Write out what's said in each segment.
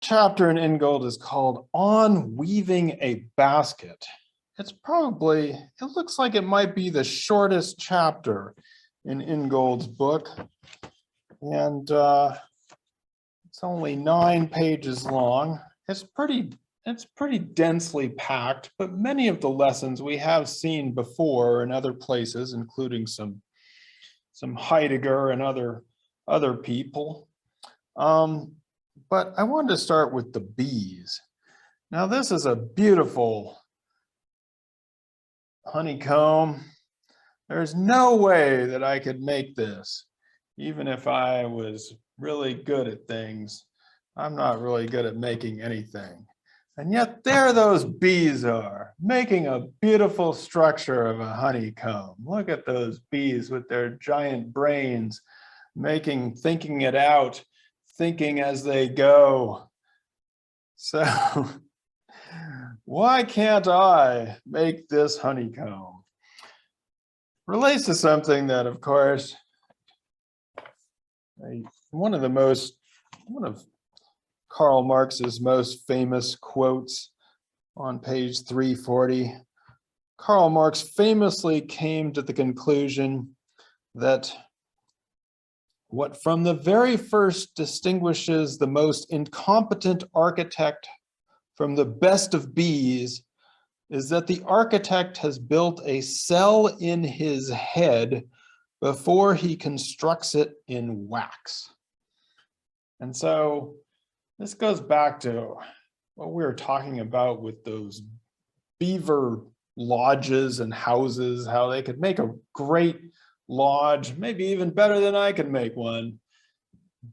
chapter in Ingold is called On Weaving a Basket. It looks like it might be the shortest chapter in Ingold's book. And it's only 9 pages long. It's pretty densely packed, but many of the lessons we have seen before in other places, including some Heidegger and other people. But I wanted to start with the bees. Now this is a beautiful honeycomb. There's no way that I could make this, even if I was really good at things. I'm not really good at making anything. And yet there those bees are, making a beautiful structure of a honeycomb. Look at those bees with their giant brains, thinking it out, thinking as they go. So why can't I make this honeycomb? Relates to something that, of course, one of Karl Marx's most famous quotes on page 340. Karl Marx famously came to the conclusion that what from the very first distinguishes the most incompetent architect from the best of bees is that the architect has built a cell in his head before he constructs it in wax. And so this goes back to what we were talking about with those beaver lodges and houses, how they could make a great lodge, maybe even better than I could make one.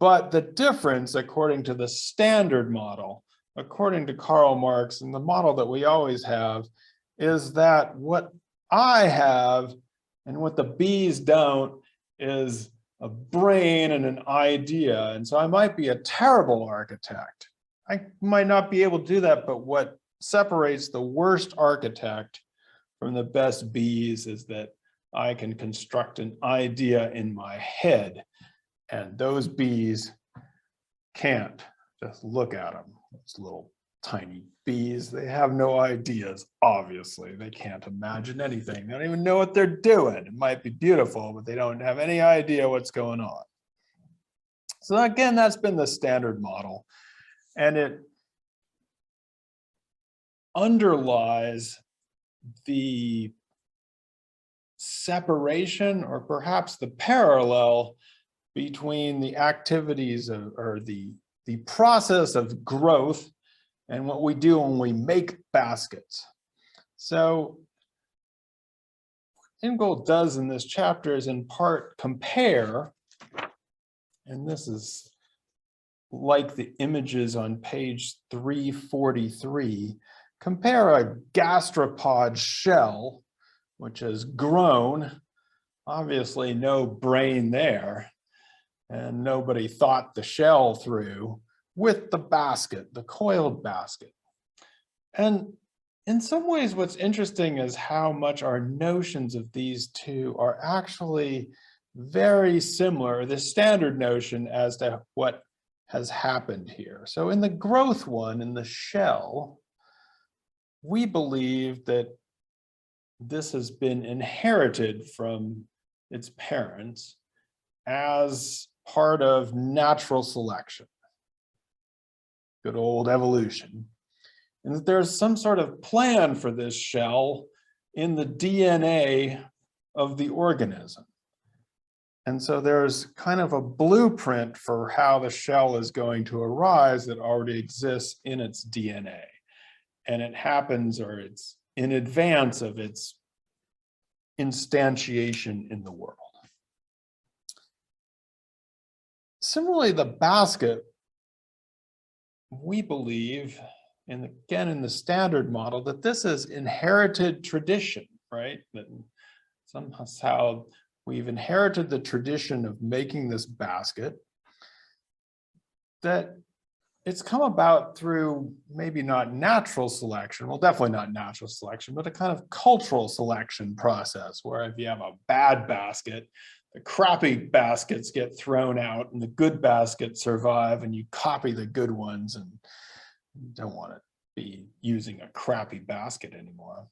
But the difference, according to the standard model, according to Karl Marx, and the model that we always have, is that what I have and what the bees don't is a brain and an idea. And so I might be a terrible architect. I might not be able to do that, but what separates the worst architect from the best bees is that I can construct an idea in my head, and those bees can't. Just look at them, those little tiny bees. They have no ideas, obviously. They can't imagine anything. They don't even know what they're doing. It might be beautiful, but they don't have any idea what's going on. So again, that's been the standard model, and it underlies the separation, or perhaps the parallel, between the activities of, or the process of growth and what we do when we make baskets. So Ingold does in this chapter is in part compare, and this is like the images on page 343, compare a gastropod shell, which has grown, obviously no brain there, and nobody thought the shell through, with the basket, the coiled basket. And in some ways, what's interesting is how much our notions of these two are actually very similar, the standard notion as to what has happened here. So in the growth one, in the shell, we believe that this has been inherited from its parents as part of natural selection, good old evolution, and that there's some sort of plan for this shell in the DNA of the organism. And so there's kind of a blueprint for how the shell is going to arise that already exists in its DNA. And it happens, or it's in advance of its instantiation in the world. Similarly, the basket, we believe, and again in the standard model, that this is inherited tradition, right? That somehow we've inherited the tradition of making this basket, that it's come about through maybe not natural selection, well, definitely not natural selection, but a kind of cultural selection process, where if you have a bad basket, the crappy baskets get thrown out and the good baskets survive, and you copy the good ones, and you don't want to be using a crappy basket anymore.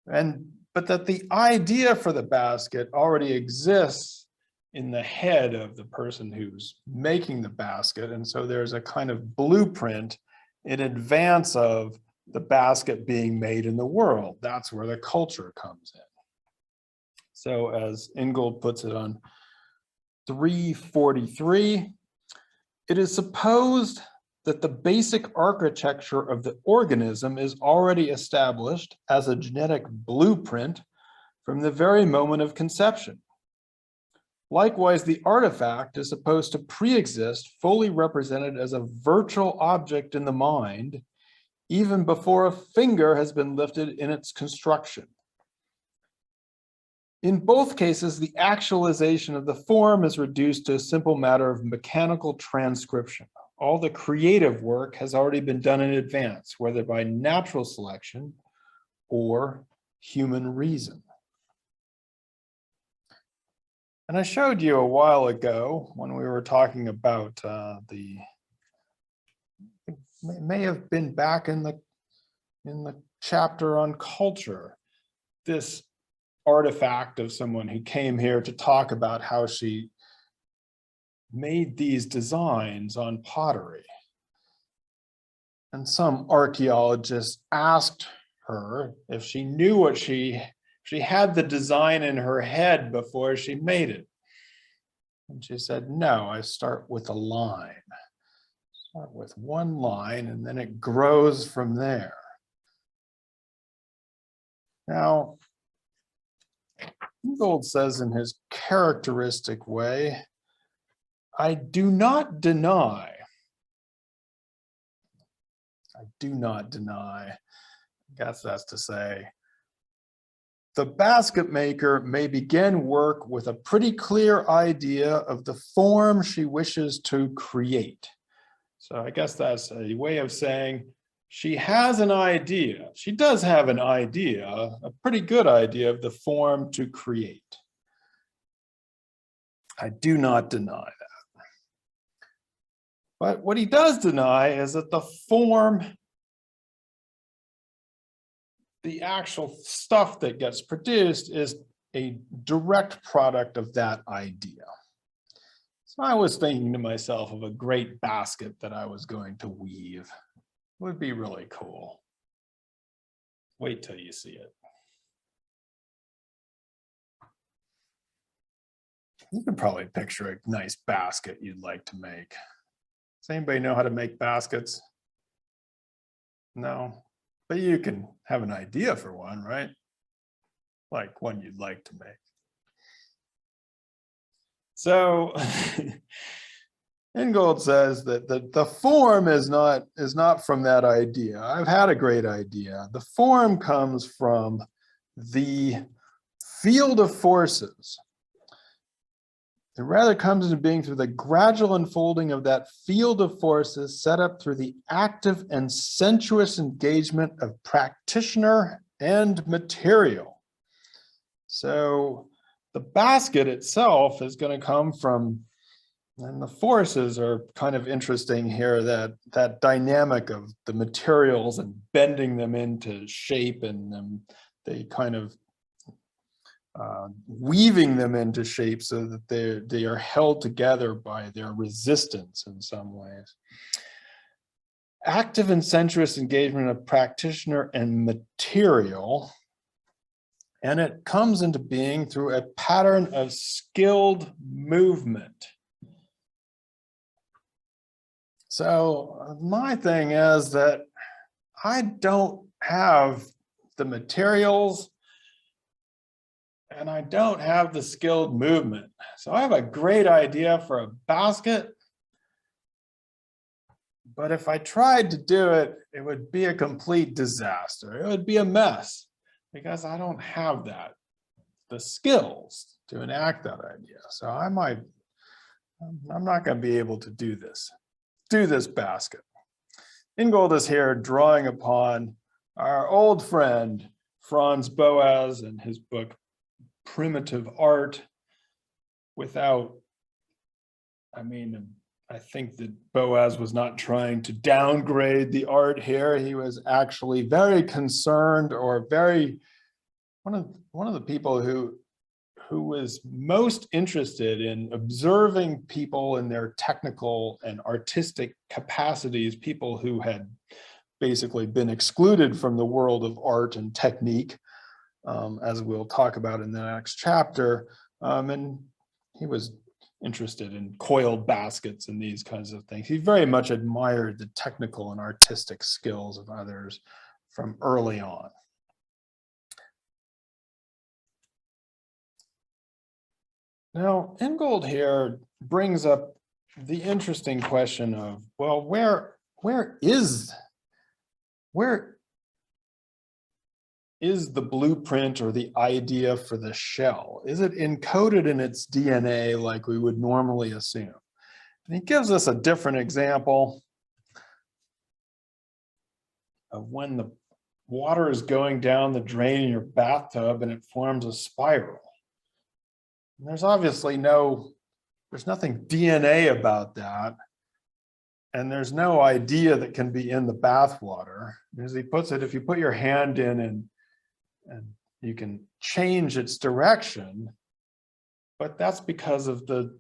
But that the idea for the basket already exists in the head of the person who's making the basket. And so there's a kind of blueprint in advance of the basket being made in the world. That's where the culture comes in. So as Ingold puts it on 343, it is supposed that the basic architecture of the organism is already established as a genetic blueprint from the very moment of conception. Likewise, the artifact is supposed to pre-exist fully represented as a virtual object in the mind, even before a finger has been lifted in its construction. In both cases, the actualization of the form is reduced to a simple matter of mechanical transcription. All the creative work has already been done in advance, whether by natural selection or human reason. And I showed you a while ago when we were talking about it may have been back in the chapter on culture, this artifact of someone who came here to talk about how she made these designs on pottery. And some archaeologist asked her if she knew what she had the design in her head before she made it. And she said, no, I start with a line. Start with one line and then it grows from there. Now, Ingold says in his characteristic way, I do not deny, I guess that's to say, the basket maker may begin work with a pretty clear idea of the form she wishes to create. So I guess that's a way of saying she has an idea. She does have an idea, a pretty good idea of the form to create. I do not deny that. But what he does deny is that the form, the actual stuff that gets produced, is a direct product of that idea. So I was thinking to myself of a great basket that I was going to weave. It would be really cool. Wait till you see it. You can probably picture a nice basket you'd like to make. Does anybody know how to make baskets? No, but you can have an idea for one, right? Like one you'd like to make. So Ingold says that the form is not from that idea. I've had a great idea. The form comes from the field of forces. It rather comes into being through the gradual unfolding of that field of forces set up through the active and sensuous engagement of practitioner and material. So the basket itself is going to come from, and the forces are kind of interesting here, that dynamic of the materials and bending them into shape, and they kind of weaving them into shape so that they are held together by their resistance in some ways. Active and sensuous engagement of practitioner and material, and it comes into being through a pattern of skilled movement. So my thing is that I don't have the materials and I don't have the skilled movement. So I have a great idea for a basket, but if I tried to do it, it would be a complete disaster. It would be a mess because I don't have the skills to enact that idea. So I'm not going to be able to do this basket. Ingold is here drawing upon our old friend Franz Boas and his book Primitive Art. without, I mean, I think that Boaz was not trying to downgrade the art here. He was actually very concerned, or very, one of the people who was most interested in observing people in their technical and artistic capacities, people who had basically been excluded from the world of art and technique, as we'll talk about in the next chapter. And he was interested in coiled baskets and these kinds of things. He very much admired the technical and artistic skills of others from early on. Now, Ingold here brings up the interesting question of, well, where is the blueprint or the idea for the shell? Is it encoded in its DNA like we would normally assume? And he gives us a different example of when the water is going down the drain in your bathtub and it forms a spiral. And there's obviously there's nothing DNA about that. And there's no idea that can be in the bath water. As he puts it, if you put your hand in and you can change its direction, but that's because of the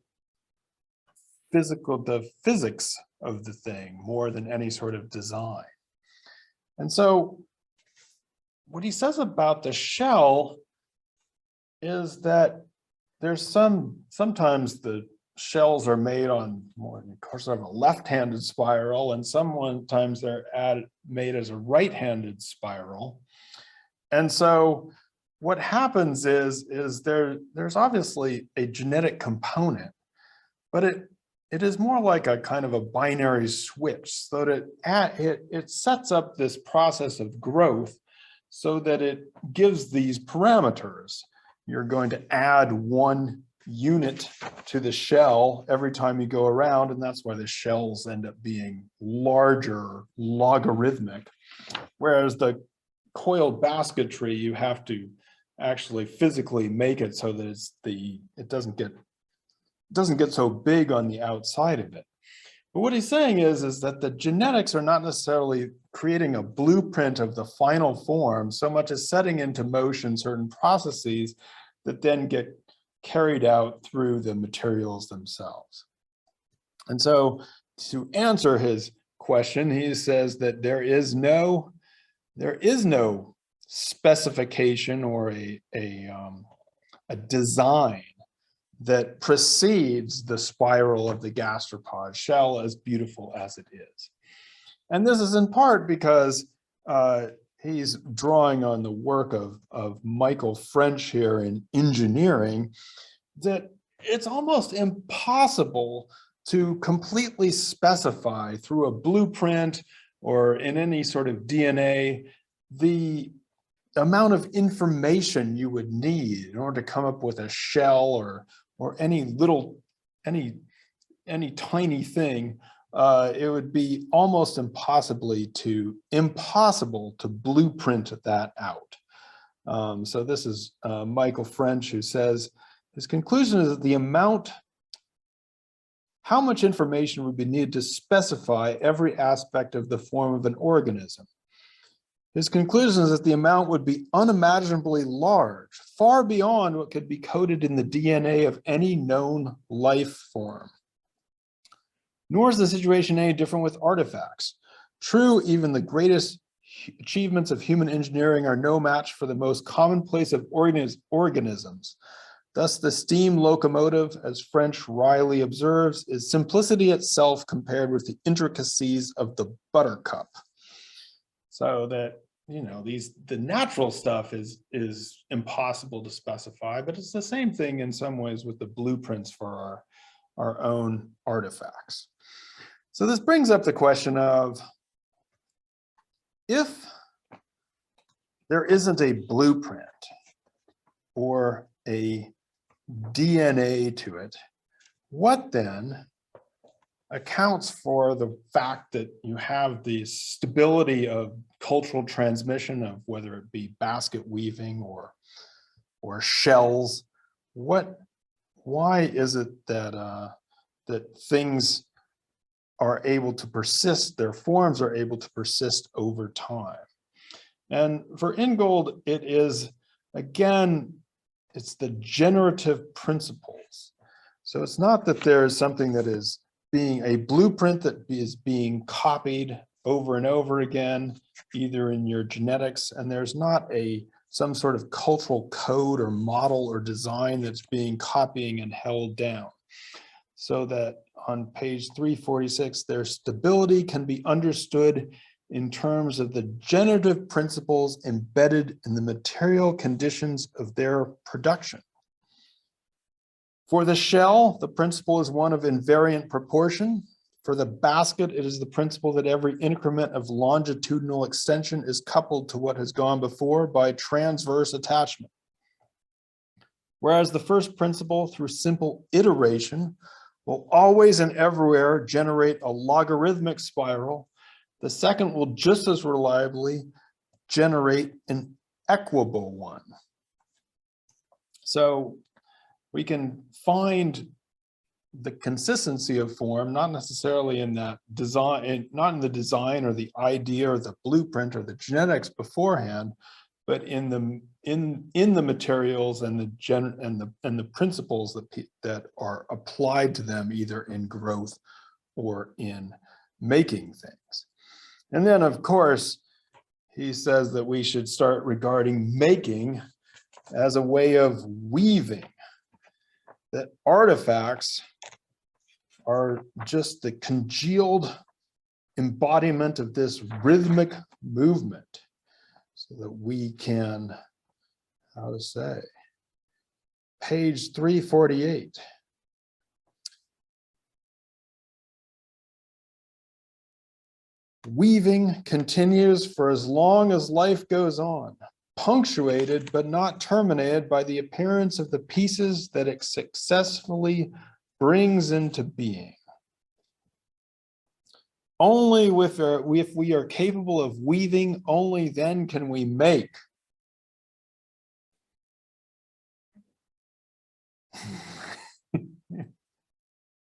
physics of the thing more than any sort of design. And so what he says about the shell is that there's sometimes the shells are made on more, of course, of a left-handed spiral, and sometimes they're made as a right-handed spiral. And so what happens is there's obviously a genetic component, but it is more like a kind of a binary switch, so that it sets up this process of growth so that it gives these parameters. You're going to add one unit to the shell every time you go around, and that's why the shells end up being larger, logarithmic. Whereas the coiled basketry, you have to actually physically make it so that it doesn't get so big on the outside of it. But what he's saying is that the genetics are not necessarily creating a blueprint of the final form so much as setting into motion certain processes that then get carried out through the materials themselves. And so to answer his question, he says that there is no specification or a design that precedes the spiral of the gastropod shell, as beautiful as it is. And this is in part because he's drawing on the work of Michael French here in engineering, that it's almost impossible to completely specify through a blueprint or in any sort of DNA the amount of information you would need in order to come up with a shell or any tiny thing. It would be almost impossible to blueprint that out. So this is Michael French, who says his conclusion is that how much information would be needed to specify every aspect of the form of an organism. His conclusion is that the amount would be unimaginably large, far beyond what could be coded in the DNA of any known life form. Nor is the situation any different with artifacts. True, even the greatest achievements of human engineering are no match for the most commonplace of organisms. Thus, the steam locomotive, as French wryly observes, is simplicity itself compared with the intricacies of the buttercup. So that, the natural stuff is impossible to specify, but it's the same thing in some ways with the blueprints for our own artifacts. So this brings up the question of, if there isn't a blueprint or a DNA to it, what then accounts for the fact that you have the stability of cultural transmission of whether it be basket weaving or shells? What why is it that that things are able to persist, their forms are able to persist over time? And for Ingold, it is, again, it's the generative principles. So it's not that there is something that is being a blueprint that is being copied over and over again, either in your genetics, and there's not some sort of cultural code or model or design that's being copying and held down. So that on page 346, their stability can be understood in terms of the generative principles embedded in the material conditions of their production. For the shell, the principle is one of invariant proportion. For the basket, it is the principle that every increment of longitudinal extension is coupled to what has gone before by transverse attachment. Whereas the first principle, through simple iteration, will always and everywhere generate a logarithmic spiral, the second will just as reliably generate an equable one. So we can find the consistency of form, not necessarily in that design, not in the design or the idea or the blueprint or the genetics beforehand, but in the materials and the principles that are applied to them, either in growth or in making things. And then, of course, he says that we should start regarding making as a way of weaving, that artifacts are just the congealed embodiment of this rhythmic movement, so that we can, how to say, page 348. Weaving continues for as long as life goes on, punctuated but not terminated by the appearance of the pieces that it successfully brings into being. Only if we are capable of weaving, only then can we make.